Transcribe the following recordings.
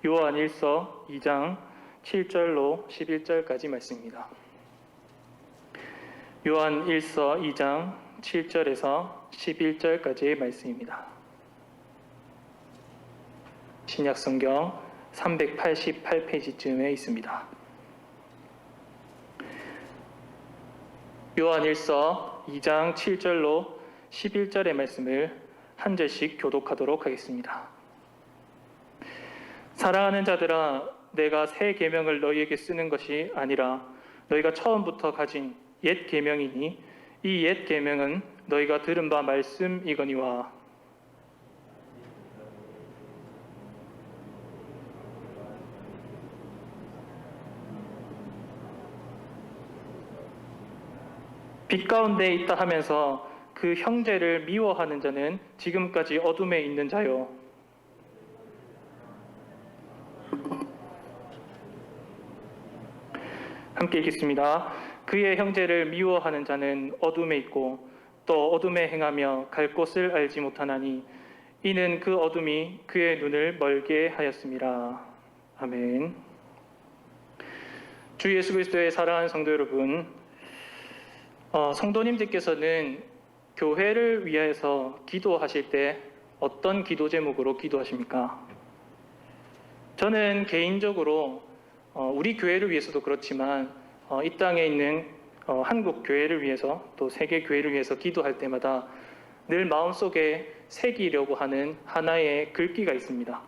요한 1서 2장 7절로 11절까지 말씀입니다. 요한 1서 2장 7절에서 11절까지의 말씀입니다. 신약성경 388페이지쯤에 있습니다. 요한 1서 2장 7절로 11절의 말씀을 한 절씩 교독하도록 하겠습니다. 사랑하는 자들아, 내가 새 계명을 너희에게 쓰는 것이 아니라 너희가 처음부터 가진 옛 계명이니 이 옛 계명은 너희가 들은 바 말씀이거니와. 빛 가운데 있다 하면서 그 형제를 미워하는 자는 지금까지 어둠에 있는 자요. 함께 읽겠습니다. 그의 형제를 미워하는 자는 어둠에 있고 또 어둠에 행하며 갈 곳을 알지 못하나니 이는 그 어둠이 그의 눈을 멀게 하였습니다. 아멘. 주 예수 그리스도의 사랑하는 성도 여러분, 성도님들께서는 교회를 위해서 기도하실 때 어떤 기도 제목으로 기도하십니까? 저는 개인적으로 우리 교회를 위해서도 그렇지만 이 땅에 있는 한국 교회를 위해서 또 세계 교회를 위해서 기도할 때마다 늘 마음속에 새기려고 하는 하나의 글귀가 있습니다.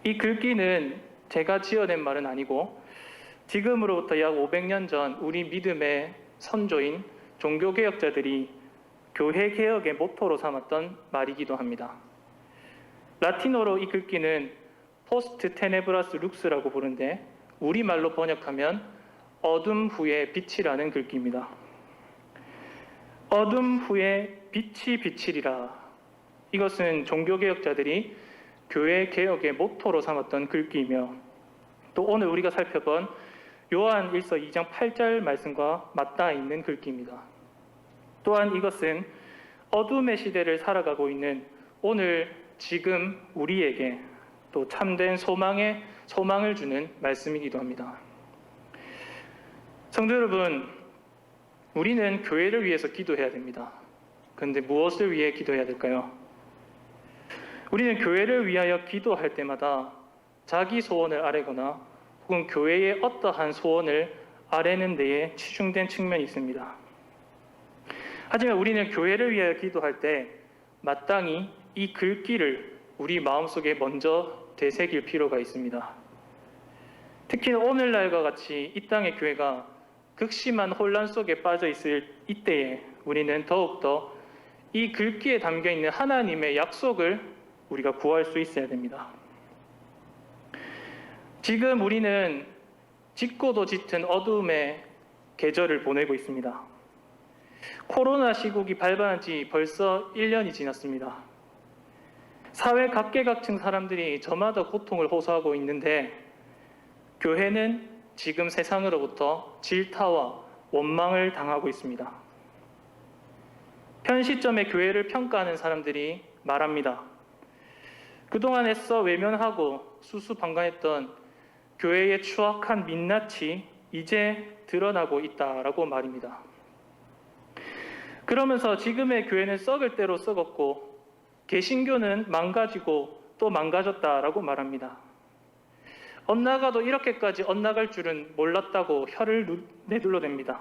이 글귀는 제가 지어낸 말은 아니고 지금으로부터 약 500년 전 우리 믿음의 선조인 종교개혁자들이 교회 개혁의 모토로 삼았던 말이기도 합니다. 라틴어로 이 글귀는 포스트 테네브라스 룩스라고 부르는데 우리말로 번역하면 어둠 후에 빛이라는 글귀입니다. 어둠 후에 빛이 비치리라. 이것은 종교개혁자들이 교회 개혁의 모토로 삼았던 글귀이며 또 오늘 우리가 살펴본 요한 1서 2장 8절 말씀과 맞닿아 있는 글귀입니다. 또한 이것은 어둠의 시대를 살아가고 있는 오늘 지금 우리에게 또 참된 소망을 주는 말씀이기도 합니다. 성도 여러분, 우리는 교회를 위해서 기도해야 됩니다. 그런데 무엇을 위해 기도해야 될까요? 우리는 교회를 위하여 기도할 때마다 자기 소원을 아뢰거나 혹은 교회의 어떠한 소원을 아뢰는 데에 치중된 측면이 있습니다. 하지만 우리는 교회를 위하여 기도할 때 마땅히 이 글귀를 우리 마음속에 먼저 되새길 필요가 있습니다. 특히 오늘날과 같이 이 땅의 교회가 극심한 혼란 속에 빠져 있을 이때에 우리는 더욱더 이 글귀에 담겨있는 하나님의 약속을 우리가 구할 수 있어야 됩니다. 지금 우리는 짙고도 짙은 어둠의 계절을 보내고 있습니다. 코로나 시국이 발발한 지 벌써 1년이 지났습니다. 사회 각계각층 사람들이 저마다 고통을 호소하고 있는데 교회는 지금 세상으로부터 질타와 원망을 당하고 있습니다. 현 시점에 교회를 평가하는 사람들이 말합니다. 그동안 애써 외면하고 수수방관했던 교회의 추악한 민낯이 이제 드러나고 있다라고 말입니다. 그러면서 지금의 교회는 썩을 대로 썩었고 개신교는 망가지고 또 망가졌다라고 말합니다. 엇나가도 이렇게까지 엇나갈 줄은 몰랐다고 혀를 내둘러댑니다.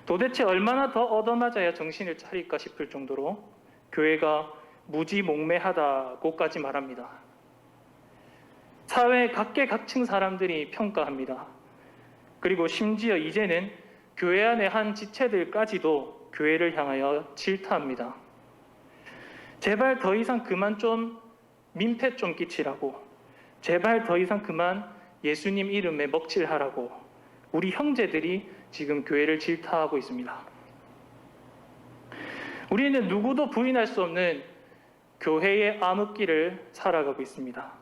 도대체 얼마나 더 얻어맞아야 정신을 차릴까 싶을 정도로 교회가 무지몽매하다고까지 말합니다. 사회 각계각층 사람들이 평가합니다. 그리고 심지어 이제는 교회 안의 한 지체들까지도 교회를 향하여 질타합니다. 제발 더 이상 그만 좀 민폐 좀 끼치라고, 제발 더 이상 그만 예수님 이름에 먹칠하라고 우리 형제들이 지금 교회를 질타하고 있습니다. 우리는 누구도 부인할 수 없는 교회의 암흑기를 살아가고 있습니다.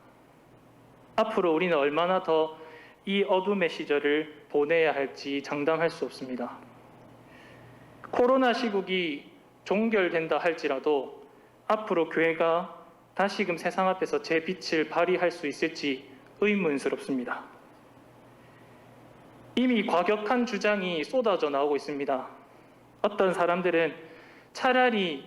앞으로 우리는 얼마나 더 이 어둠의 시절을 보내야 할지 장담할 수 없습니다. 코로나 시국이 종결된다 할지라도 앞으로 교회가 다시금 세상 앞에서 제 빛을 발휘할 수 있을지 의문스럽습니다. 이미 과격한 주장이 쏟아져 나오고 있습니다. 어떤 사람들은 차라리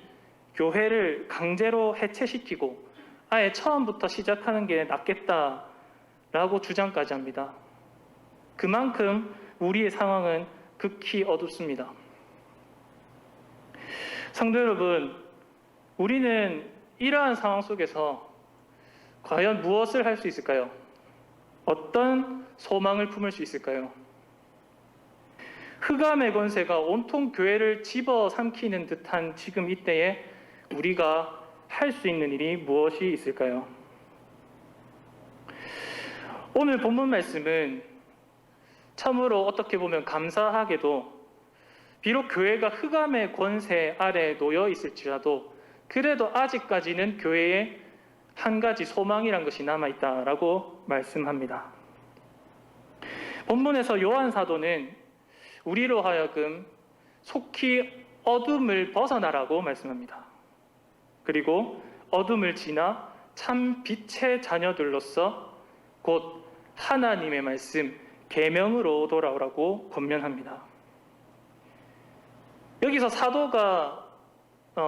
교회를 강제로 해체시키고 아예 처음부터 시작하는 게 낫겠다라고 주장까지 합니다. 그만큼 우리의 상황은 극히 어둡습니다. 성도 여러분, 우리는 이러한 상황 속에서 과연 무엇을 할 수 있을까요? 어떤 소망을 품을 수 있을까요? 흑암의 권세가 온통 교회를 집어삼키는 듯한 지금 이때에 우리가 할 수 있는 일이 무엇이 있을까요? 오늘 본문 말씀은 참으로 어떻게 보면 감사하게도 비록 교회가 흑암의 권세 아래 놓여 있을지라도 그래도 아직까지는 교회에 한 가지 소망이란 것이 남아있다라고 말씀합니다. 본문에서 요한 사도는 우리로 하여금 속히 어둠을 벗어나라고 말씀합니다. 그리고 어둠을 지나 참 빛의 자녀들로서 곧 하나님의 말씀, 계명으로 돌아오라고 권면합니다. 여기서 사도가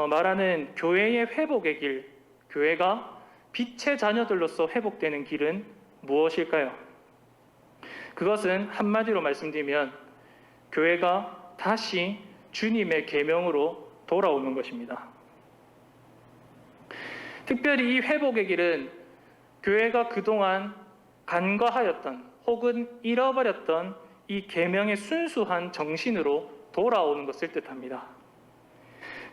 말하는 교회의 회복의 길, 교회가 빛의 자녀들로서 회복되는 길은 무엇일까요? 그것은 한마디로 말씀드리면 교회가 다시 주님의 계명으로 돌아오는 것입니다. 특별히 이 회복의 길은 교회가 그동안 간과하였던 혹은 잃어버렸던 이 계명의 순수한 정신으로 돌아오는 것을 뜻합니다.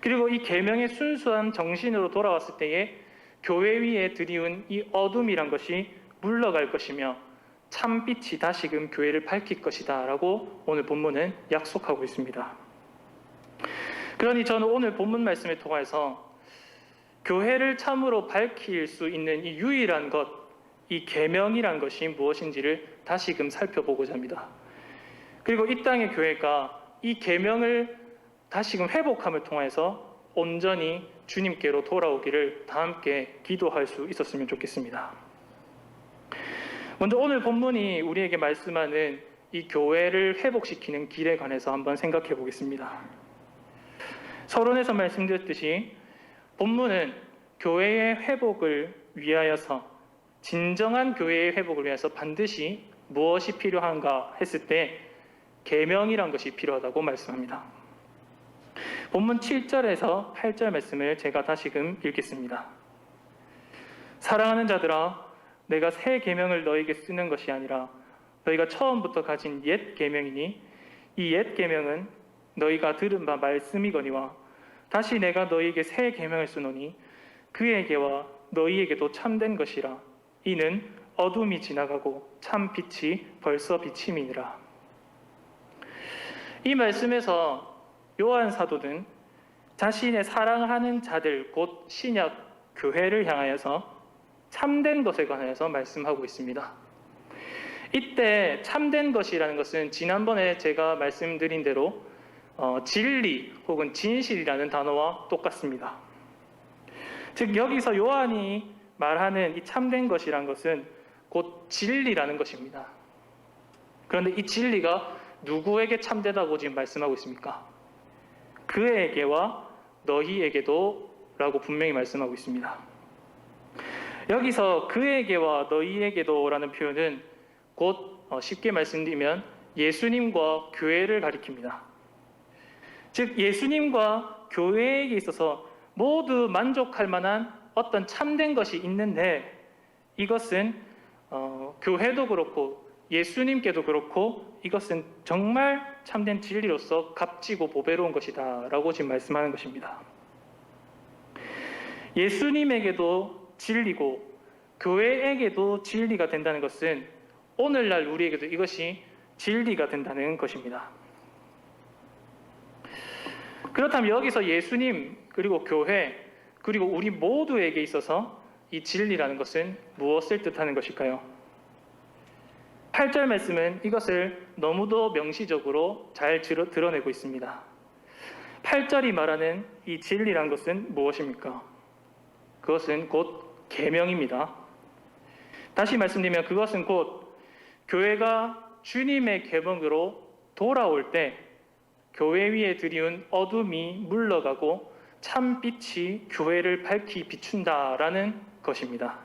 그리고 이 계명의 순수한 정신으로 돌아왔을 때에 교회 위에 드리운 이 어둠이란 것이 물러갈 것이며 참빛이 다시금 교회를 밝힐 것이다 라고 오늘 본문은 약속하고 있습니다. 그러니 저는 오늘 본문 말씀을 통해서 교회를 참으로 밝힐 수 있는 이 유일한 것, 이 계명이란 것이 무엇인지를 다시금 살펴보고자 합니다. 그리고 이 땅의 교회가 이 계명을 다시금 회복함을 통해서 온전히 주님께로 돌아오기를 다 함께 기도할 수 있었으면 좋겠습니다. 먼저 오늘 본문이 우리에게 말씀하는 이 교회를 회복시키는 길에 관해서 한번 생각해 보겠습니다. 서론에서 말씀드렸듯이 본문은 교회의 회복을 위하여서 진정한 교회의 회복을 위해서 반드시 무엇이 필요한가 했을 때 계명이란 것이 필요하다고 말씀합니다. 본문 7절에서 8절 말씀을 제가 다시금 읽겠습니다. 사랑하는 자들아, 내가 새 계명을 너에게 쓰는 것이 아니라 너희가 처음부터 가진 옛 계명이니 이 옛 계명은 너희가 들은 바 말씀이거니와 다시 내가 너희에게 새 계명을 쓰노니 그에게와 너희에게도 참된 것이라. 이는 어둠이 지나가고 참 빛이 벌써 비침이니라. 이 말씀에서 요한 사도는 자신의 사랑하는 자들 곧 신약 교회를 향하여서 참된 것에 관하여서 말씀하고 있습니다. 이때 참된 것이라는 것은 지난번에 제가 말씀드린 대로 진리 혹은 진실이라는 단어와 똑같습니다. 즉 여기서 요한이 말하는 이 참된 것이란 것은 곧 진리라는 것입니다. 그런데 이 진리가 누구에게 참되다고 지금 말씀하고 있습니까? 그에게와 너희에게도 라고 분명히 말씀하고 있습니다. 여기서 그에게와 너희에게도 라는 표현은 곧 쉽게 말씀드리면 예수님과 교회를 가리킵니다. 즉 예수님과 교회에게 있어서 모두 만족할 만한 어떤 참된 것이 있는데 이것은 교회도 그렇고 예수님께도 그렇고 이것은 정말 참된 진리로서 값지고 보배로운 것이다 라고 지금 말씀하는 것입니다. 예수님에게도 진리고 교회에게도 진리가 된다는 것은 오늘날 우리에게도 이것이 진리가 된다는 것입니다. 그렇다면 여기서 예수님 그리고 교회 그리고 우리 모두에게 있어서 이 진리라는 것은 무엇을 뜻하는 것일까요? 8절 말씀은 이것을 너무도 명시적으로 잘 드러내고 있습니다. 8절이 말하는 이 진리란 것은 무엇입니까? 그것은 곧 계명입니다. 다시 말씀드리면 그것은 곧 교회가 주님의 계명으로 돌아올 때 교회 위에 드리운 어둠이 물러가고 참 빛이 교회를 밝히 비춘다라는 것입니다.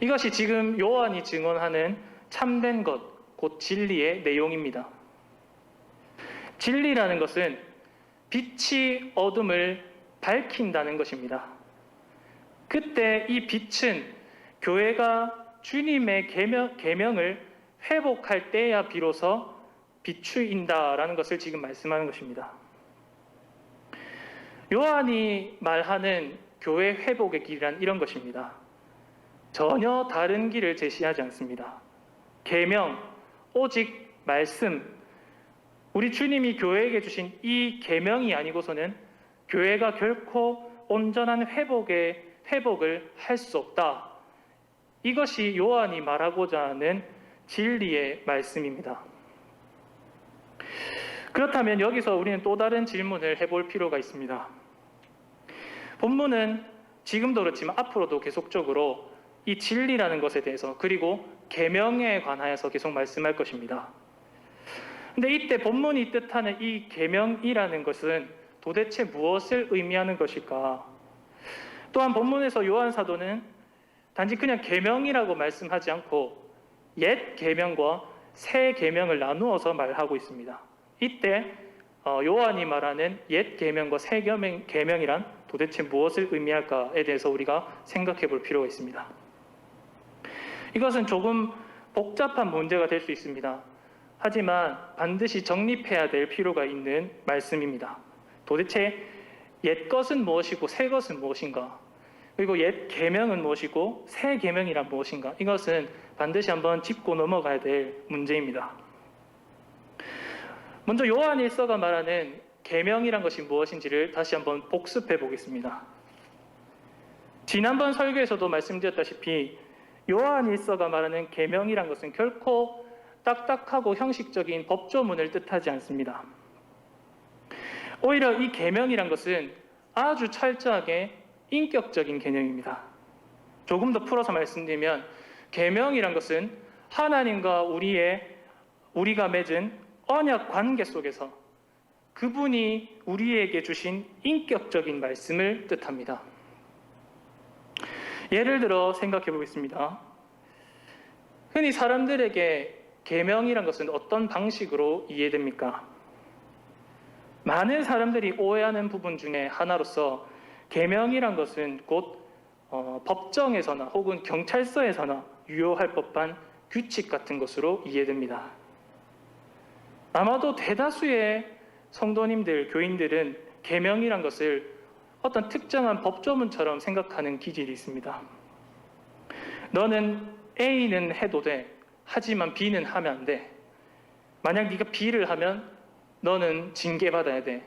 이것이 지금 요한이 증언하는 참된 것, 곧 진리의 내용입니다. 진리라는 것은 빛이 어둠을 밝힌다는 것입니다. 그때 이 빛은 교회가 주님의 계명을 회복할 때야 비로소 비추인다라는 것을 지금 말씀하는 것입니다. 요한이 말하는 교회 회복의 길이란 이런 것입니다. 전혀 다른 길을 제시하지 않습니다. 계명, 오직 말씀, 우리 주님이 교회에게 주신 이 계명이 아니고서는 교회가 결코 온전한 회복을 할 수 없다. 이것이 요한이 말하고자 하는 진리의 말씀입니다. 그렇다면 여기서 우리는 또 다른 질문을 해볼 필요가 있습니다. 본문은 지금도 그렇지만 앞으로도 계속적으로 이 진리라는 것에 대해서 그리고 계명에 관하여서 계속 말씀할 것입니다. 근데 이때 본문이 뜻하는 이 계명이라는 것은 도대체 무엇을 의미하는 것일까? 또한 본문에서 요한 사도는 단지 그냥 계명이라고 말씀하지 않고 옛 계명과 새 계명을 나누어서 말하고 있습니다. 이때 요한이 말하는 옛 계명과 새 계명이란 도대체 무엇을 의미할까에 대해서 우리가 생각해 볼 필요가 있습니다. 이것은 조금 복잡한 문제가 될 수 있습니다. 하지만 반드시 정립해야 될 필요가 있는 말씀입니다. 도대체 옛 것은 무엇이고 새 것은 무엇인가? 그리고 옛 계명은 무엇이고 새 계명이란 무엇인가? 이것은 반드시 한번 짚고 넘어가야 될 문제입니다. 먼저 요한 1서가 말하는 계명이란 것이 무엇인지를 다시 한번 복습해 보겠습니다. 지난번 설교에서도 말씀드렸다시피 요한 1서가 말하는 계명이란 것은 결코 딱딱하고 형식적인 법조문을 뜻하지 않습니다. 오히려 이 계명이란 것은 아주 철저하게 인격적인 개념입니다. 조금 더 풀어서 말씀드리면 계명이란 것은 하나님과 우리가 맺은 언약 관계 속에서 그분이 우리에게 주신 인격적인 말씀을 뜻합니다. 예를 들어 생각해 보겠습니다. 흔히 사람들에게 계명이란 것은 어떤 방식으로 이해됩니까? 많은 사람들이 오해하는 부분 중에 하나로서 계명이란 것은 곧 법정에서나 혹은 경찰서에서나 유효할 법한 규칙 같은 것으로 이해됩니다. 아마도 대다수의 성도님들, 교인들은 계명이란 것을 어떤 특정한 법조문처럼 생각하는 기질이 있습니다. 너는 A는 해도 돼. 하지만 B는 하면 안 돼. 만약 네가 B를 하면 너는 징계받아야 돼.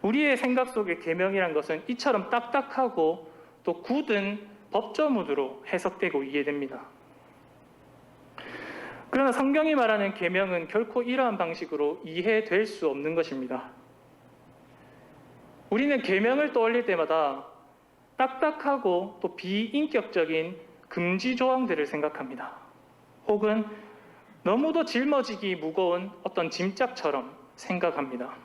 우리의 생각 속의 계명이란 것은 이처럼 딱딱하고 또 굳은 법조문으로 해석되고 이해됩니다. 그러나 성경이 말하는 계명은 결코 이러한 방식으로 이해될 수 없는 것입니다. 우리는 계명을 떠올릴 때마다 딱딱하고 또 비인격적인 금지 조항들을 생각합니다. 혹은 너무도 짊어지기 무거운 어떤 짐짝처럼 생각합니다.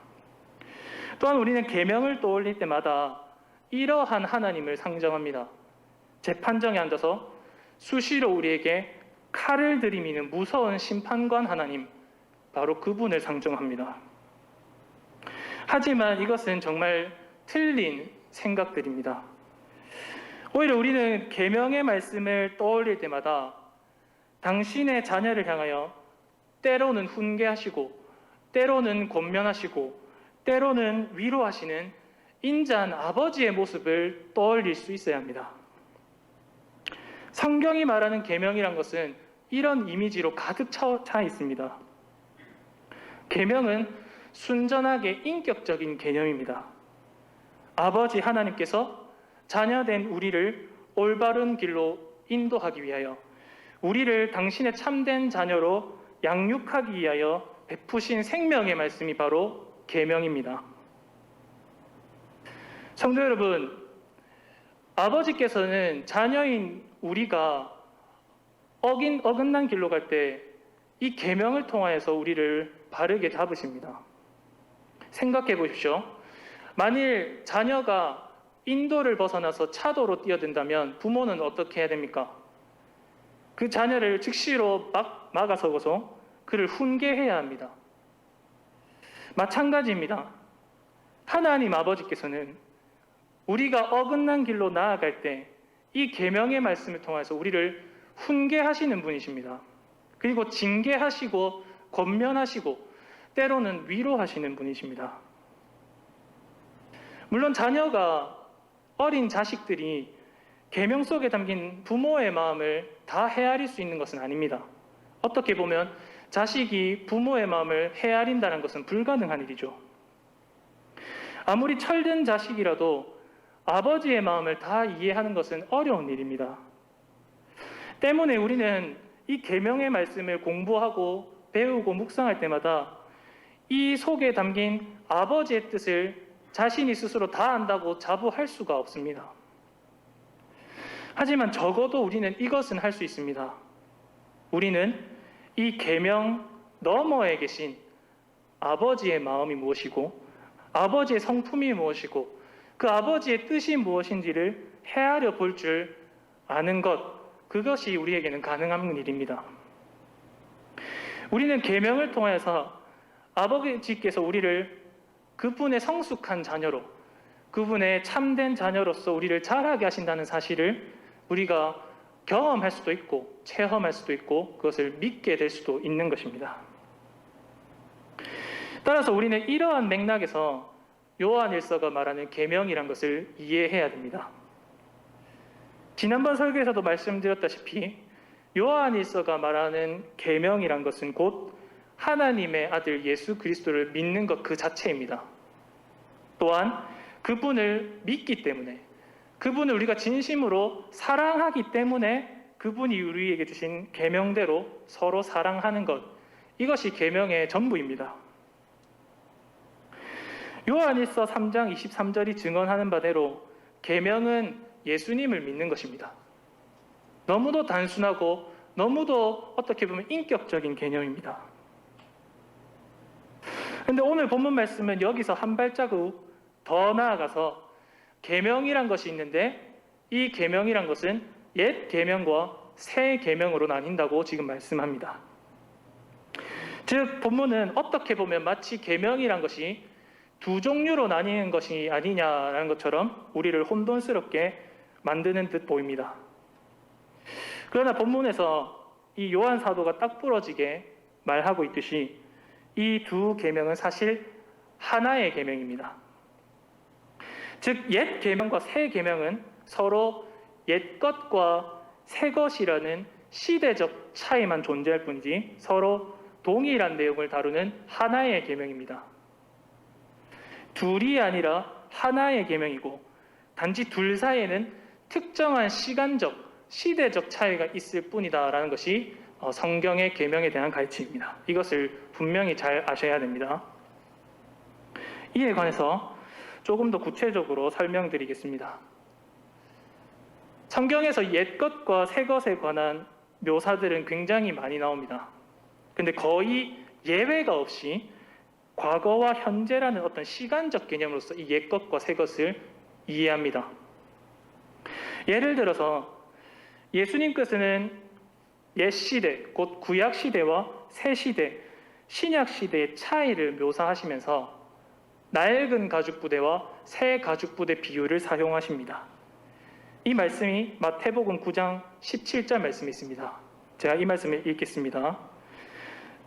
또한 우리는 계명을 떠올릴 때마다 이러한 하나님을 상정합니다. 재판정에 앉아서 수시로 우리에게 칼을 들이미는 무서운 심판관 하나님, 바로 그분을 상정합니다. 하지만 이것은 정말 틀린 생각들입니다. 오히려 우리는 계명의 말씀을 떠올릴 때마다 당신의 자녀를 향하여 때로는 훈계하시고 때로는 권면하시고 때로는 위로하시는 인자한 아버지의 모습을 떠올릴 수 있어야 합니다. 성경이 말하는 계명이란 것은 이런 이미지로 가득 차 있습니다. 계명은 순전하게 인격적인 개념입니다. 아버지 하나님께서 자녀된 우리를 올바른 길로 인도하기 위하여 우리를 당신의 참된 자녀로 양육하기 위하여 베푸신 생명의 말씀이 바로 계명입니다. 성도 여러분, 아버지께서는 자녀인 우리가 어긋난 길로 갈 때 이 계명을 통하여서 우리를 바르게 잡으십니다. 생각해 보십시오. 만일 자녀가 인도를 벗어나서 차도로 뛰어든다면 부모는 어떻게 해야 됩니까? 그 자녀를 즉시로 막아서고서 그를 훈계해야 합니다. 마찬가지입니다. 하나님 아버지께서는 우리가 어긋난 길로 나아갈 때 이 계명의 말씀을 통해서 우리를 훈계하시는 분이십니다. 그리고 징계하시고 권면하시고 때로는 위로하시는 분이십니다. 물론 자녀가 어린 자식들이 계명 속에 담긴 부모의 마음을 다 헤아릴 수 있는 것은 아닙니다. 어떻게 보면 자식이 부모의 마음을 헤아린다는 것은 불가능한 일이죠. 아무리 철든 자식이라도 아버지의 마음을 다 이해하는 것은 어려운 일입니다. 때문에 우리는 이 계명의 말씀을 공부하고 배우고 묵상할 때마다 이 속에 담긴 아버지의 뜻을 자신이 스스로 다 안다고 자부할 수가 없습니다. 하지만 적어도 우리는 이것은 할 수 있습니다. 우리는 이 계명 너머에 계신 아버지의 마음이 무엇이고 아버지의 성품이 무엇이고 그 아버지의 뜻이 무엇인지를 헤아려 볼 줄 아는 것, 그것이 우리에게는 가능한 일입니다. 우리는 계명을 통해서 아버지께서 우리를 그분의 성숙한 자녀로, 그분의 참된 자녀로서 우리를 자라게 하신다는 사실을 우리가 경험할 수도 있고 체험할 수도 있고 그것을 믿게 될 수도 있는 것입니다. 따라서 우리는 이러한 맥락에서 요한일서가 말하는 계명이란 것을 이해해야 됩니다. 지난번 설교에서도 말씀드렸다시피 요한일서가 말하는 계명이란 것은 곧 하나님의 아들 예수 그리스도를 믿는 것 그 자체입니다. 또한 그분을 믿기 때문에, 그분을 우리가 진심으로 사랑하기 때문에 그분이 우리에게 주신 계명대로 서로 사랑하는 것, 이것이 계명의 전부입니다. 요한일서 3장 23절이 증언하는 바대로 계명은 예수님을 믿는 것입니다. 너무도 단순하고 너무도 어떻게 보면 인격적인 개념입니다. 그런데 오늘 본문 말씀은 여기서 한 발자국 더 나아가서 계명이란 것이 있는데 이 계명이란 것은 옛 계명과 새 계명으로 나뉜다고 지금 말씀합니다. 즉 본문은 어떻게 보면 마치 계명이란 것이 두 종류로 나뉘는 것이 아니냐라는 것처럼 우리를 혼돈스럽게 만드는 듯 보입니다. 그러나 본문에서 이 요한 사도가 딱 부러지게 말하고 있듯이 이 두 계명은 사실 하나의 계명입니다. 즉 옛 계명과 새 계명은 서로 옛 것과 새 것이라는 시대적 차이만 존재할 뿐이지 서로 동일한 내용을 다루는 하나의 계명입니다. 둘이 아니라 하나의 계명이고 단지 둘 사이에는 특정한 시간적, 시대적 차이가 있을 뿐이다라는 것이 성경의 계명에 대한 가르침입니다. 이것을 분명히 잘 아셔야 됩니다. 이에 관해서 조금 더 구체적으로 설명드리겠습니다. 성경에서 옛 것과 새 것에 관한 묘사들은 굉장히 많이 나옵니다. 근데 거의 예외가 없이 과거와 현재라는 어떤 시간적 개념으로서 이 옛 것과 새 것을 이해합니다. 예를 들어서 예수님께서는 옛 시대, 곧 구약 시대와 새 시대, 신약 시대의 차이를 묘사하시면서 낡은 가죽 부대와 새 가죽 부대 비유를 사용하십니다. 이 말씀이 마태복음 9장 17절 말씀이 있습니다. 제가 이 말씀을 읽겠습니다.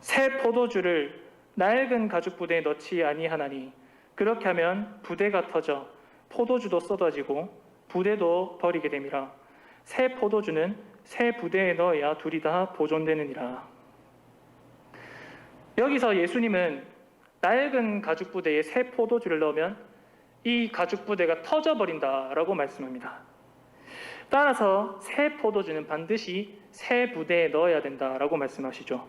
새 포도주를 낡은 가죽 부대에 넣지 아니하나니 그렇게 하면 부대가 터져 포도주도 쏟아지고 부대도 버리게 됨이라. 새 포도주는 새 부대에 넣어야 둘이 다 보존되느니라. 여기서 예수님은 낡은 가죽 부대에 새 포도주를 넣으면 이 가죽 부대가 터져버린다라고 말씀합니다. 따라서 새 포도주는 반드시 새 부대에 넣어야 된다라고 말씀하시죠.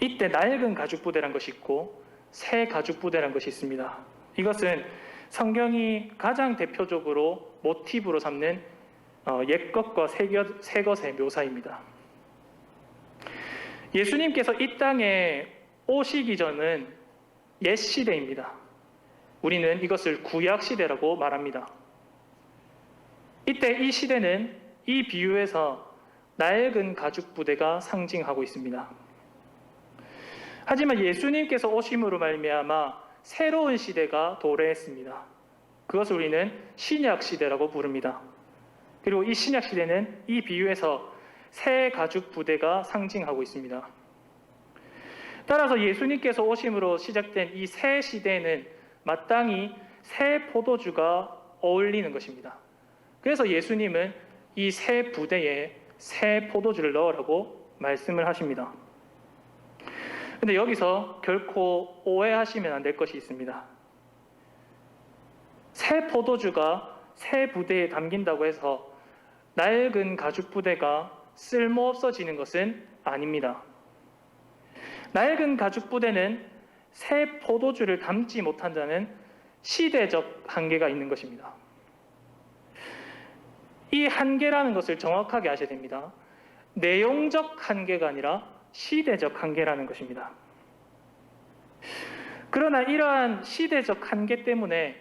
이때 낡은 가죽 부대란 것이 있고 새 가죽 부대란 것이 있습니다. 이것은 성경이 가장 대표적으로 모티브로 삼는 옛것과 새것의 묘사입니다. 예수님께서 이 땅에 오시기 전은 옛 시대입니다. 우리는 이것을 구약 시대라고 말합니다. 이때 이 시대는 이 비유에서 낡은 가죽 부대가 상징하고 있습니다. 하지만 예수님께서 오심으로 말미암아 새로운 시대가 도래했습니다. 그것을 우리는 신약 시대라고 부릅니다. 그리고 이 신약 시대는 이 비유에서 새 가죽 부대가 상징하고 있습니다. 따라서 예수님께서 오심으로 시작된 이 새 시대는 마땅히 새 포도주가 어울리는 것입니다. 그래서 예수님은 이 새 부대에 새 포도주를 넣으라고 말씀을 하십니다. 근데 여기서 결코 오해하시면 안 될 것이 있습니다. 새 포도주가 새 부대에 담긴다고 해서 낡은 가죽 부대가 쓸모없어지는 것은 아닙니다. 낡은 가죽 부대는 새 포도주를 담지 못한다는 시대적 한계가 있는 것입니다. 이 한계라는 것을 정확하게 아셔야 됩니다. 내용적 한계가 아니라 시대적 한계라는 것입니다. 그러나 이러한 시대적 한계 때문에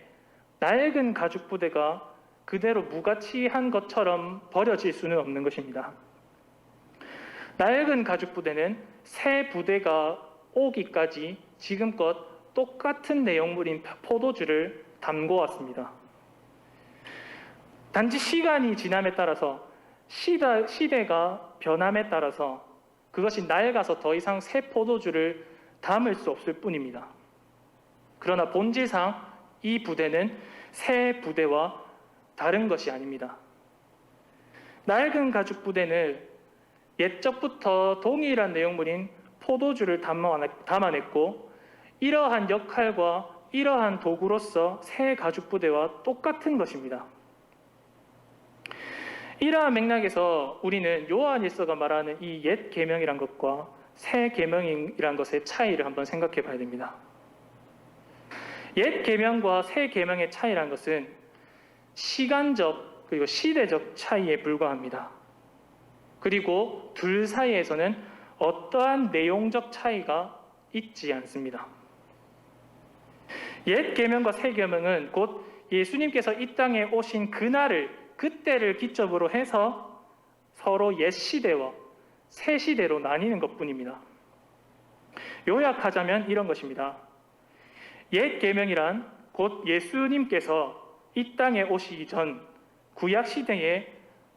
낡은 가죽 부대가 그대로 무가치한 것처럼 버려질 수는 없는 것입니다. 낡은 가죽 부대는 새 부대가 오기까지 지금껏 똑같은 내용물인 포도주를 담고 왔습니다. 단지 시간이 지남에 따라서 시대가 변함에 따라서 그것이 낡아서 더 이상 새 포도주를 담을 수 없을 뿐입니다. 그러나 본질상 이 부대는 새 부대와 다른 것이 아닙니다. 낡은 가죽 부대는 옛적부터 동일한 내용물인 포도주를 담아냈고 이러한 역할과 이러한 도구로서 새 가죽 부대와 똑같은 것입니다. 이러한 맥락에서 우리는 요한일서가 말하는 이 옛 계명이란 것과 새 계명이란 것의 차이를 한번 생각해 봐야 됩니다. 옛 계명과 새 계명의 차이란 것은 시간적 그리고 시대적 차이에 불과합니다. 그리고 둘 사이에서는 어떠한 내용적 차이가 있지 않습니다. 옛 계명과 새 계명은 곧 예수님께서 이 땅에 오신 그때를 기점으로 해서 서로 옛 시대와 새 시대로 나뉘는 것뿐입니다. 요약하자면 이런 것입니다. 옛 계명이란 곧 예수님께서 이 땅에 오시기 전 구약 시대에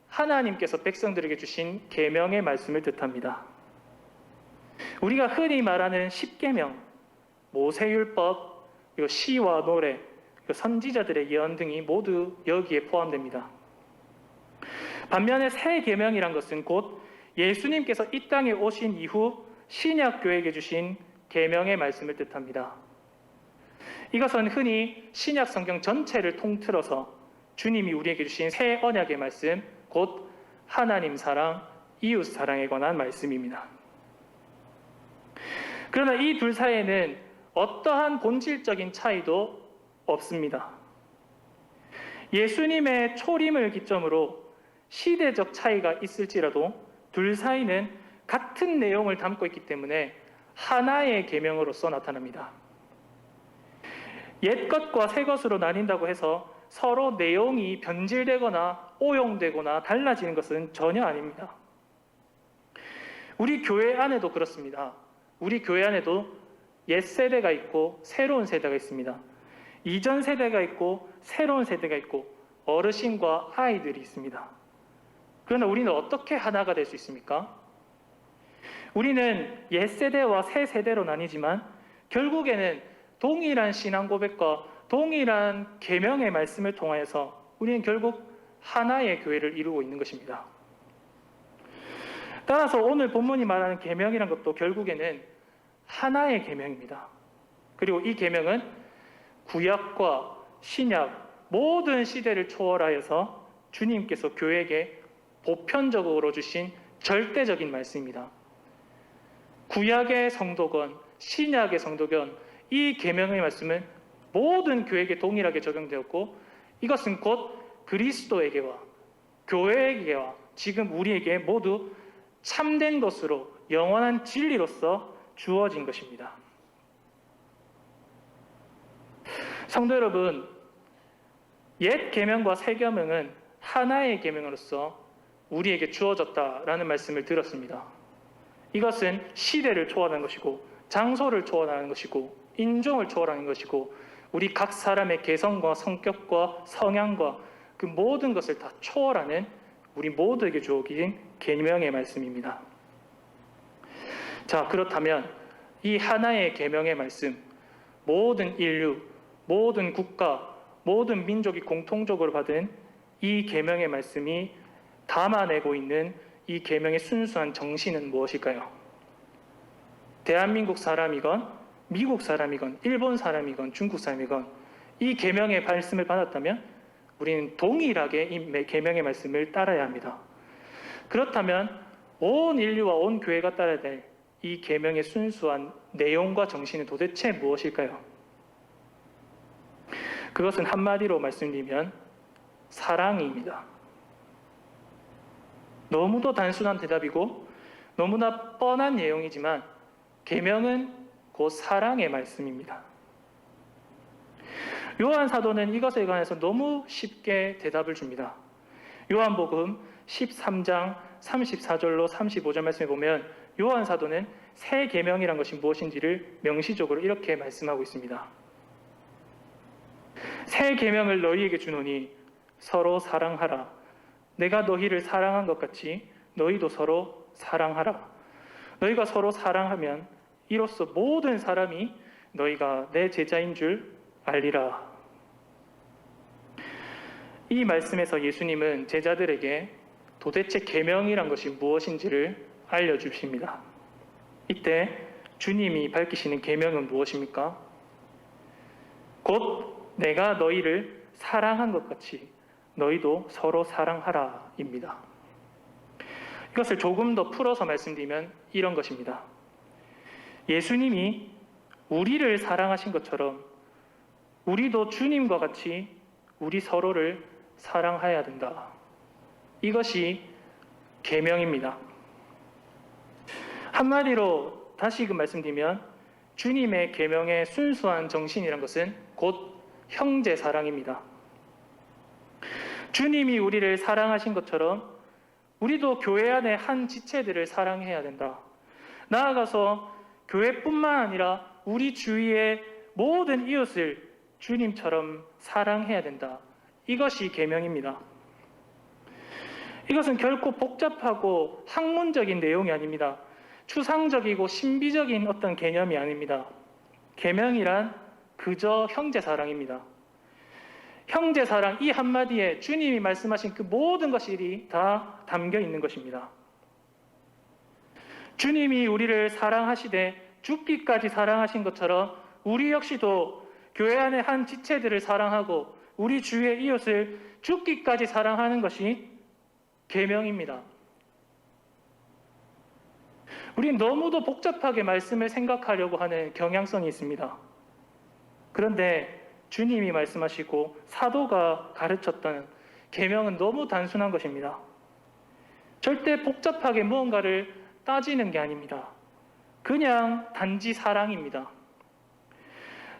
하나님께서 백성들에게 주신 계명의 말씀을 뜻합니다. 우리가 흔히 말하는 십계명, 모세율법, 그리고 시와 노래, 그리고 선지자들의 예언 등이 모두 여기에 포함됩니다. 반면에 새 계명이란 것은 곧 예수님께서 이 땅에 오신 이후 신약 교회에게 주신 계명의 말씀을 뜻합니다. 이것은 흔히 신약 성경 전체를 통틀어서 주님이 우리에게 주신 새 언약의 말씀, 곧 하나님 사랑, 이웃 사랑에 관한 말씀입니다. 그러나 이 둘 사이에는 어떠한 본질적인 차이도 없습니다. 예수님의 초림을 기점으로 시대적 차이가 있을지라도 둘 사이는 같은 내용을 담고 있기 때문에 하나의 계명으로서 나타납니다. 옛것과 새것으로 나뉜다고 해서 서로 내용이 변질되거나 오용되거나 달라지는 것은 전혀 아닙니다. 우리 교회 안에도 그렇습니다. 우리 교회 안에도 옛 세대가 있고 새로운 세대가 있습니다. 이전 세대가 있고 새로운 세대가 있고 어르신과 아이들이 있습니다. 그러나 우리는 어떻게 하나가 될 수 있습니까? 우리는 옛 세대와 새 세대로 나뉘지만 결국에는 동일한 신앙 고백과 동일한 계명의 말씀을 통하여서 우리는 결국 하나의 교회를 이루고 있는 것입니다. 따라서 오늘 본문이 말하는 계명이란 것도 결국에는 하나의 계명입니다. 그리고 이 계명은 구약과 신약 모든 시대를 초월하여서 주님께서 교회에게 보편적으로 주신 절대적인 말씀입니다. 구약의 성도건 신약의 성도건 이 계명의 말씀은 모든 교회에게 동일하게 적용되었고 이것은 곧 그리스도에게와 교회에게와 지금 우리에게 모두 참된 것으로 영원한 진리로서 주어진 것입니다. 성도 여러분, 옛 계명과 새 계명은 하나의 계명으로서 우리에게 주어졌다라는 말씀을 들었습니다. 이것은 시대를 초월하는 것이고 장소를 초월하는 것이고 인종을 초월하는 것이고 우리 각 사람의 개성과 성격과 성향과 그 모든 것을 다 초월하는 우리 모두에게 주어진 계명의 말씀입니다. 자, 그렇다면 이 하나의 계명의 말씀, 모든 인류, 모든 국가, 모든 민족이 공통적으로 받은 이 계명의 말씀이 담아내고 있는 이 계명의 순수한 정신은 무엇일까요? 대한민국 사람이건 미국 사람이건 일본 사람이건 중국 사람이건 이 계명의 말씀을 받았다면 우리는 동일하게 이 계명의 말씀을 따라야 합니다. 그렇다면 온 인류와 온 교회가 따라야 될 이 계명의 순수한 내용과 정신은 도대체 무엇일까요? 그것은 한마디로 말씀드리면 사랑입니다. 너무도 단순한 대답이고 너무나 뻔한 내용이지만 계명은 곧 사랑의 말씀입니다. 요한 사도는 이것에 관해서 너무 쉽게 대답을 줍니다. 요한복음 13장 34절로 35절 말씀에 보면 요한 사도는 새 계명이란 것이 무엇인지를 명시적으로 이렇게 말씀하고 있습니다. 새 계명을 너희에게 주노니 서로 사랑하라. 내가 너희를 사랑한 것 같이 너희도 서로 사랑하라. 너희가 서로 사랑하면 이로써 모든 사람이 너희가 내 제자인 줄 알리라. 이 말씀에서 예수님은 제자들에게 도대체 계명이란 것이 무엇인지를 알려주십니다. 이때 주님이 밝히시는 계명은 무엇입니까? 곧 내가 너희를 사랑한 것 같이 너희도 서로 사랑하라 입니다. 이것을 조금 더 풀어서 말씀드리면 이런 것입니다. 예수님이 우리를 사랑하신 것처럼 우리도 주님과 같이 우리 서로를 사랑해야 된다. 이것이 계명입니다. 한마디로 다시금 말씀드리면 주님의 계명의 순수한 정신이란 것은 곧 형제 사랑입니다. 주님이 우리를 사랑하신 것처럼 우리도 교회 안에 한 지체들을 사랑해야 된다. 나아가서 교회뿐만 아니라 우리 주위의 모든 이웃을 주님처럼 사랑해야 된다. 이것이 계명입니다. 이것은 결코 복잡하고 학문적인 내용이 아닙니다. 추상적이고 신비적인 어떤 개념이 아닙니다. 계명이란 그저 형제 사랑입니다. 형제 사랑 이 한마디에 주님이 말씀하신 그 모든 것이 다 담겨 있는 것입니다. 주님이 우리를 사랑하시되 죽기까지 사랑하신 것처럼 우리 역시도 교회 안의 한 지체들을 사랑하고 우리 주위의 이웃을 죽기까지 사랑하는 것이 계명입니다. 우리는 너무도 복잡하게 말씀을 생각하려고 하는 경향성이 있습니다. 그런데 주님이 말씀하시고 사도가 가르쳤던 계명은 너무 단순한 것입니다. 절대 복잡하게 무언가를 따지는 게 아닙니다. 그냥 단지 사랑입니다.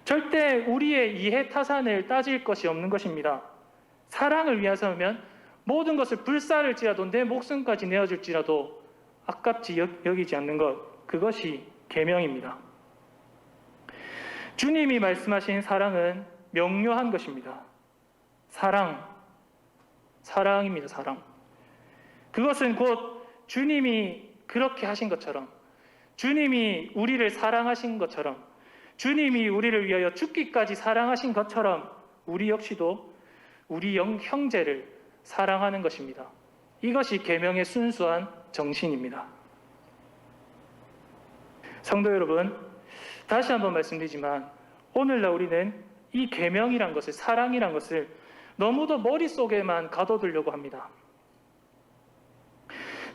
절대 우리의 이해 타산을 따질 것이 없는 것입니다. 사랑을 위해서면 모든 것을 불사를지라도 내 목숨까지 내어줄지라도 아깝지 여기지 않는 것, 그것이 계명입니다. 주님이 말씀하신 사랑은 명료한 것입니다. 사랑입니다. 사랑. 그것은 곧 주님이 그렇게 하신 것처럼, 주님이 우리를 사랑하신 것처럼, 주님이 우리를 위하여 죽기까지 사랑하신 것처럼 우리 역시도 우리 형제를 사랑하는 것입니다. 이것이 계명의 순수한 정신입니다. 성도 여러분, 다시 한번 말씀드리지만 오늘날 우리는 이 계명이란 것을, 사랑이란 것을 너무도 머릿속에만 가둬두려고 합니다.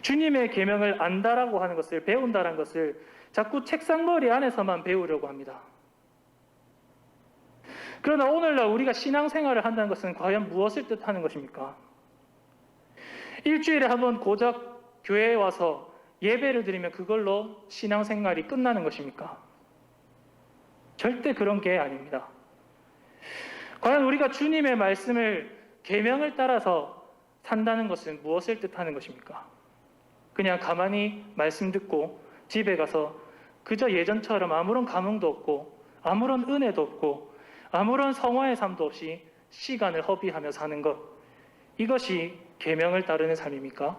주님의 계명을 안다라고 하는 것을, 배운다라는 것을 자꾸 책상머리 안에서만 배우려고 합니다. 그러나 오늘날 우리가 신앙생활을 한다는 것은 과연 무엇을 뜻하는 것입니까? 일주일에 한 번 고작 교회에 와서 예배를 드리면 그걸로 신앙생활이 끝나는 것입니까? 절대 그런 게 아닙니다. 과연 우리가 주님의 말씀을 계명을 따라서 산다는 것은 무엇을 뜻하는 것입니까? 그냥 가만히 말씀 듣고 집에 가서 그저 예전처럼 아무런 감흥도 없고 아무런 은혜도 없고 아무런 성화의 삶도 없이 시간을 허비하며 사는 것, 이것이 계명을 따르는 삶입니까?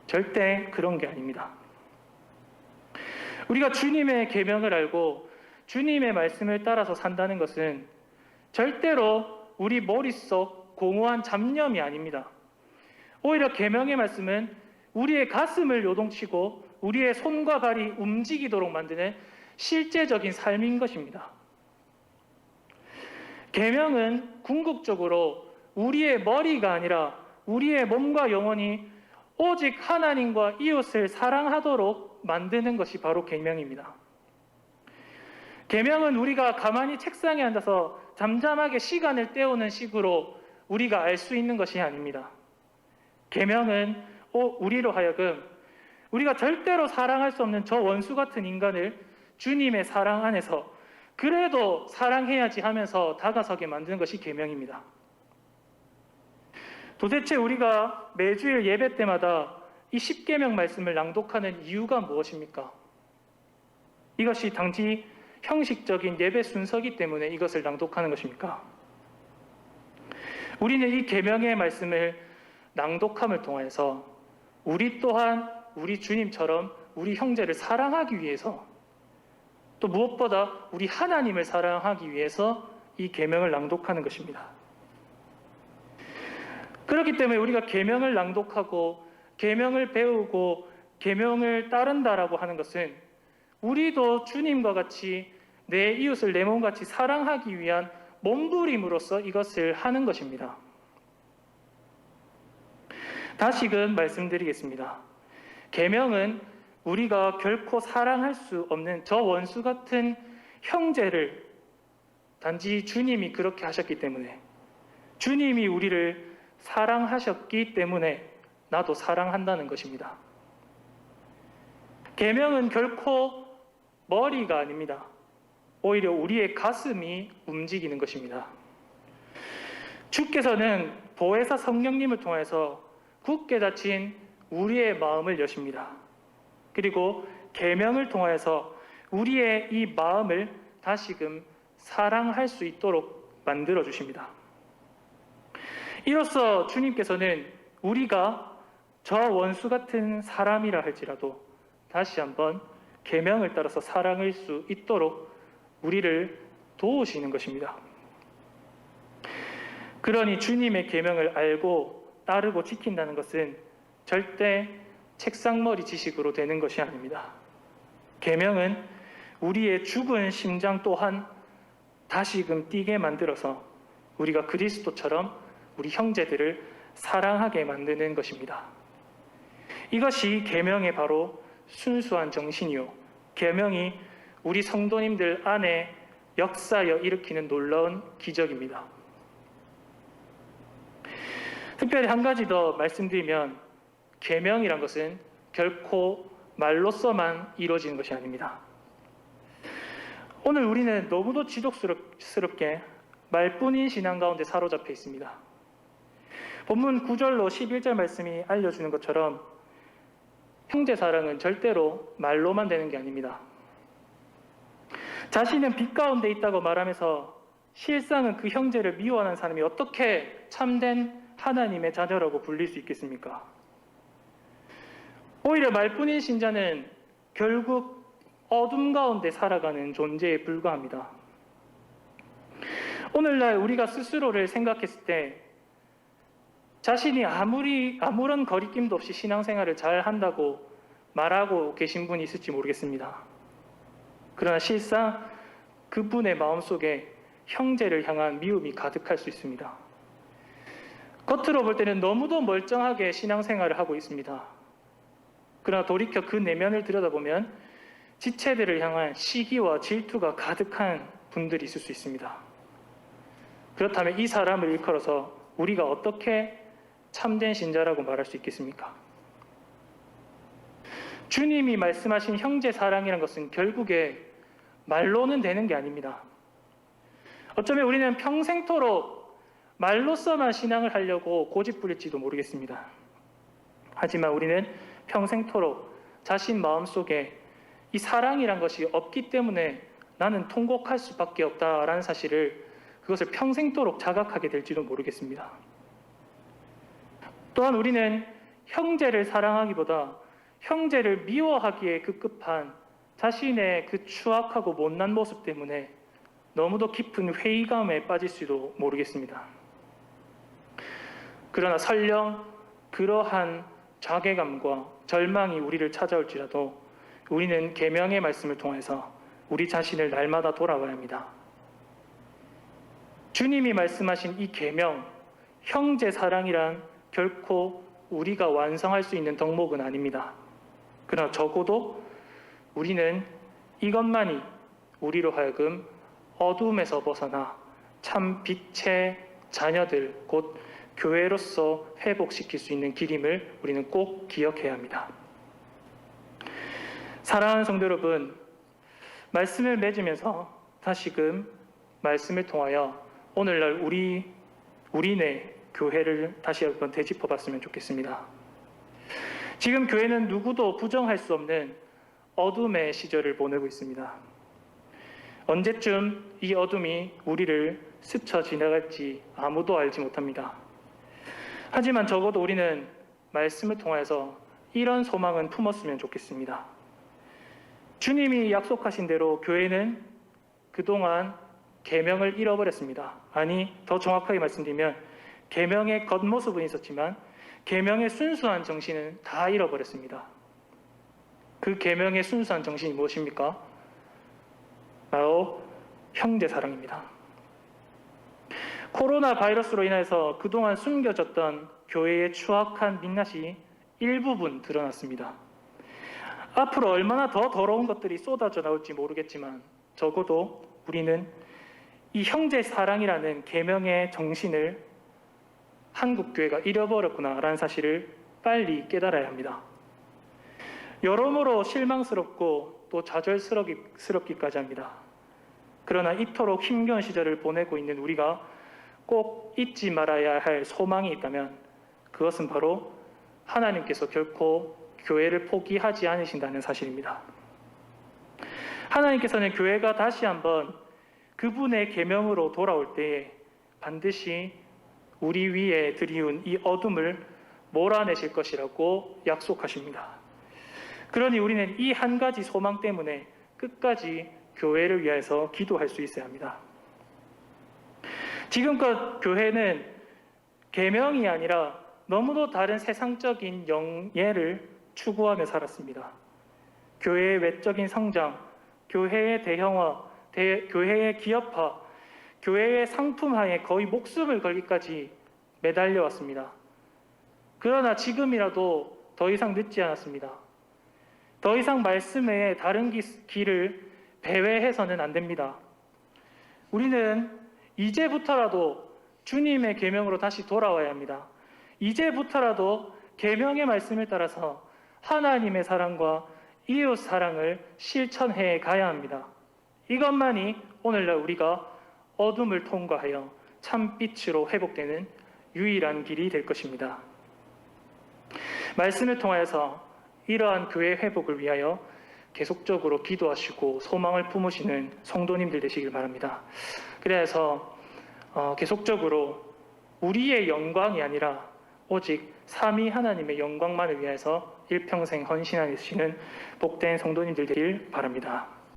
절대 그런 게 아닙니다. 우리가 주님의 계명을 알고 주님의 말씀을 따라서 산다는 것은 절대로 우리 머릿속 공허한 잡념이 아닙니다. 오히려 계명의 말씀은 우리의 가슴을 요동치고 우리의 손과 발이 움직이도록 만드는 실제적인 삶인 것입니다. 계명은 궁극적으로 우리의 머리가 아니라 우리의 몸과 영혼이 오직 하나님과 이웃을 사랑하도록 만드는 것이 바로 계명입니다. 계명은 우리가 가만히 책상에 앉아서 잠잠하게 시간을 때우는 식으로 우리가 알 수 있는 것이 아닙니다. 계명은 우리로 하여금 우리가 절대로 사랑할 수 없는 저 원수 같은 인간을 주님의 사랑 안에서 그래도 사랑해야지 하면서 다가서게 만드는 것이 계명입니다. 도대체 우리가 매주일 예배 때마다 이 십계명 말씀을 낭독하는 이유가 무엇입니까? 이것이 단지 형식적인 예배 순서이기 때문에 이것을 낭독하는 것입니까? 우리는 이 계명의 말씀을 낭독함을 통해서 우리 또한 우리 주님처럼 우리 형제를 사랑하기 위해서, 또 무엇보다 우리 하나님을 사랑하기 위해서 이 계명을 낭독하는 것입니다. 그렇기 때문에 우리가 계명을 낭독하고 계명을 배우고 계명을 따른다라고 하는 것은 우리도 주님과 같이 내 이웃을 내 몸같이 사랑하기 위한 몸부림으로써 이것을 하는 것입니다. 다시금 말씀드리겠습니다. 계명은 우리가 결코 사랑할 수 없는 저 원수 같은 형제를 단지 주님이 그렇게 하셨기 때문에, 주님이 우리를 사랑하셨기 때문에 나도 사랑한다는 것입니다. 계명은 결코 머리가 아닙니다. 오히려 우리의 가슴이 움직이는 것입니다. 주께서는 보혜사 성령님을 통해서 굳게 닫힌 우리의 마음을 여십니다. 그리고 계명을 통해서 우리의 이 마음을 다시금 사랑할 수 있도록 만들어 주십니다. 이로써 주님께서는 우리가 저 원수 같은 사람이라 할지라도 다시 한번 계명을 따라서 사랑할 수 있도록 우리를 도우시는 것입니다. 그러니 주님의 계명을 알고 따르고 지킨다는 것은 절대 책상머리 지식으로 되는 것이 아닙니다. 계명은 우리의 죽은 심장 또한 다시금 뛰게 만들어서 우리가 그리스도처럼 우리 형제들을 사랑하게 만드는 것입니다. 이것이 계명의 바로 순수한 정신이요, 계명이 우리 성도님들 안에 역사여 일으키는 놀라운 기적입니다. 특별히 한 가지 더 말씀드리면, 계명이란 것은 결코 말로서만 이루어지는 것이 아닙니다. 오늘 우리는 너무도 지독스럽게 말뿐인 신앙 가운데 사로잡혀 있습니다. 본문 9절로 11절 말씀이 알려주는 것처럼 형제 사랑은 절대로 말로만 되는 게 아닙니다. 자신은 빛 가운데 있다고 말하면서 실상은 그 형제를 미워하는 사람이 어떻게 참된 하나님의 자녀라고 불릴 수 있겠습니까? 오히려 말뿐인 신자는 결국 어둠 가운데 살아가는 존재에 불과합니다. 오늘날 우리가 스스로를 생각했을 때 자신이 아무런 거리낌도 없이 신앙생활을 잘 한다고 말하고 계신 분이 있을지 모르겠습니다. 그러나 실상 그분의 마음속에 형제를 향한 미움이 가득할 수 있습니다. 겉으로 볼 때는 너무도 멀쩡하게 신앙생활을 하고 있습니다. 그러나 돌이켜 그 내면을 들여다보면 지체들을 향한 시기와 질투가 가득한 분들이 있을 수 있습니다. 그렇다면 이 사람을 일컬어서 우리가 어떻게 참된 신자라고 말할 수 있겠습니까? 주님이 말씀하신 형제 사랑이라는 것은 결국에 말로는 되는 게 아닙니다. 어쩌면 우리는 평생토록 말로서만 신앙을 하려고 고집부릴지도 모르겠습니다. 하지만 우리는 평생토록 자신 마음속에 이 사랑이란 것이 없기 때문에 나는 통곡할 수밖에 없다라는 사실을, 그것을 평생토록 자각하게 될지도 모르겠습니다. 또한 우리는 형제를 사랑하기보다 형제를 미워하기에 급급한 자신의 그 추악하고 못난 모습 때문에 너무도 깊은 회의감에 빠질 수도 모르겠습니다. 그러나 설령 그러한 자괴감과 절망이 우리를 찾아올지라도 우리는 계명의 말씀을 통해서 우리 자신을 날마다 돌아봐야 합니다. 주님이 말씀하신 이 계명, 형제 사랑이란 결코 우리가 완성할 수 있는 덕목은 아닙니다. 그러나 적어도 우리는 이것만이 우리로 하여금 어둠에서 벗어나 참 빛의 자녀들, 곧 교회로서 회복시킬 수 있는 길임을 우리는 꼭 기억해야 합니다. 사랑하는 성도 여러분, 말씀을 맺으면서 다시금 말씀을 통하여 오늘날 우리네 교회를 다시 한번 되짚어봤으면 좋겠습니다. 지금 교회는 누구도 부정할 수 없는 어둠의 시절을 보내고 있습니다. 언제쯤 이 어둠이 우리를 스쳐 지나갈지 아무도 알지 못합니다. 하지만 적어도 우리는 말씀을 통해서 이런 소망은 품었으면 좋겠습니다. 주님이 약속하신 대로 교회는 그동안 계명을 잃어버렸습니다. 아니, 더 정확하게 말씀드리면 계명의 겉모습은 있었지만 계명의 순수한 정신은 다 잃어버렸습니다. 그 계명의 순수한 정신이 무엇입니까? 바로 형제 사랑입니다. 코로나 바이러스로 인해서 그동안 숨겨졌던 교회의 추악한 민낯이 일부분 드러났습니다. 앞으로 얼마나 더 더러운 것들이 쏟아져 나올지 모르겠지만 적어도 우리는 이 형제 사랑이라는 계명의 정신을 한국교회가 잃어버렸구나라는 사실을 빨리 깨달아야 합니다. 여러모로 실망스럽고 또 좌절스럽기까지 합니다. 그러나 이토록 힘겨운 시절을 보내고 있는 우리가 꼭 잊지 말아야 할 소망이 있다면 그것은 바로 하나님께서 결코 교회를 포기하지 않으신다는 사실입니다. 하나님께서는 교회가 다시 한번 그분의 계명으로 돌아올 때에 반드시 우리 위에 들이운 이 어둠을 몰아내실 것이라고 약속하십니다. 그러니 우리는 이 한 가지 소망 때문에 끝까지 교회를 위해서 기도할 수 있어야 합니다. 지금껏 교회는 계명이 아니라 너무도 다른 세상적인 영예를 추구하며 살았습니다. 교회의 외적인 성장, 교회의 대형화, 교회의 기업화, 교회의 상품화에 거의 목숨을 걸기까지 매달려 왔습니다. 그러나 지금이라도 더 이상 늦지 않았습니다. 더 이상 말씀 외에 다른 길을 배회해서는 안 됩니다. 우리는 이제부터라도 주님의 계명으로 다시 돌아와야 합니다. 이제부터라도 계명의 말씀을 따라서 하나님의 사랑과 이웃 사랑을 실천해 가야 합니다. 이것만이 오늘날 우리가 어둠을 통과하여 참빛으로 회복되는 유일한 길이 될 것입니다. 말씀을 통하여서 이러한 교회 회복을 위하여 계속적으로 기도하시고 소망을 품으시는 성도님들 되시길 바랍니다. 그래서 계속적으로 우리의 영광이 아니라 오직 삼위 하나님의 영광만을 위해서 일평생 헌신하시는 복된 성도님들 되길 바랍니다.